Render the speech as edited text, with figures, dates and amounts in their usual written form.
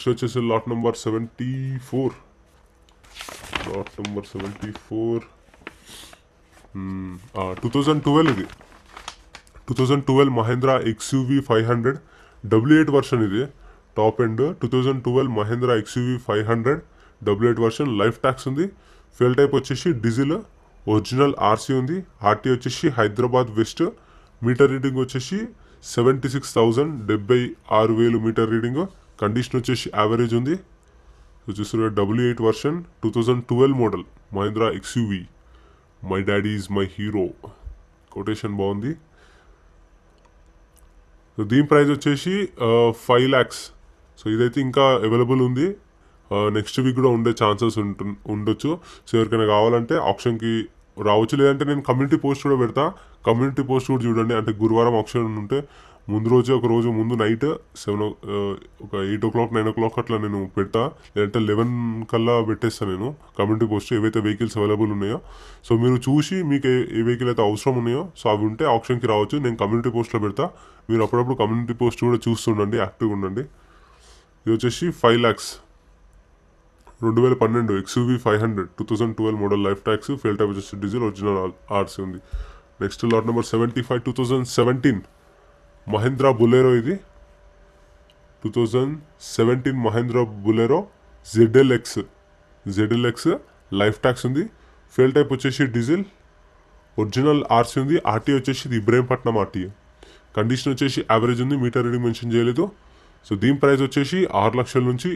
వచ్చేసి lot number 74. Lot number 74 2012 ఇది 2012 Mahindra XUV 500 W8 version ఇది top end 2012 Mahindra XUV 500 W8 version life tax ఉంది. Fuel type వచ్చేసి diesel, original RC ఉంది. RT వచ్చేసి హైదరాబాద్ వెస్ట్. మీటర్ రీడింగ్ వచ్చేసి 76,000 మీటర్ రీడింగ్. కండిషన్ వచ్చేసి యావరేజ్ ఉంది. చూసారు W8 version 2012 model Mahindra XUV. My daddy is my hero. Quotation బాగుంది. సో దీని ప్రైస్ వచ్చేసి 5 lakhs. సో ఇదైతే ఇంకా అవైలబుల్ ఉంది. నెక్స్ట్ వీక్ కూడా ఉండే ఛాన్సెస్ ఉండొచ్చు. సో ఎవరికైనా కావాలంటే ఆప్షన్కి రావచ్చు. లేదంటే నేను కమ్యూనిటీ పోస్ట్ కూడా పెడతా. కమ్యూనిటీ పోస్ట్ కూడా చూడండి. అంటే గురువారం ఆప్షన్ ఉంటే ముందు రోజు ఒక రోజు ముందు నైట్ 7 ఒక 8 o'clock 9 o'clock అట్లా నేను పెడతా. లేదంటే 11 కల్లా పెట్టేస్తాను నేను కమ్యూనిటీ పోస్ట్ ఏవైతే వెహికల్స్ అవైలబుల్ ఉన్నాయో. సో మీరు చూసి మీకు ఏ వెహికల్ అయితే అవసరం ఉన్నాయో సో అవి ఉంటే ఆప్షన్కి రావచ్చు. నేను కమ్యూనిటీ పోస్ట్లో పెడతా. మీరు అప్పుడప్పుడు కమ్యూనిటీ పోస్ట్ కూడా చూస్తుండండి, యాక్టివ్గా ఉండండి. ఇది వచ్చేసి 5 lakhs 2012 XUV 500 2012 model life tax. Fuel type వచ్చేసి డీజిల్, ఒరిజినల్ ఆర్సీ ఉంది. Next lot number 75 2017 Mahindra Bolero. ఇది 2017 Mahindra Bolero ZLX life tax ఉంది. ఫెయిల్ టైప్ వచ్చేసి డీజిల్, ఒరిజినల్ ఆర్సీ ఉంది. ఆర్టీ వచ్చేసి ఇది ఇబ్రహీంపట్నం ఆర్టీ. కండిషన్ వచ్చేసి యావరేజ్ ఉంది. మీటర్ రీడింగ్ మెన్షన్ చేయలేదు. సో దీని ప్రైస్ వచ్చేసి 6 లక్షల నుంచి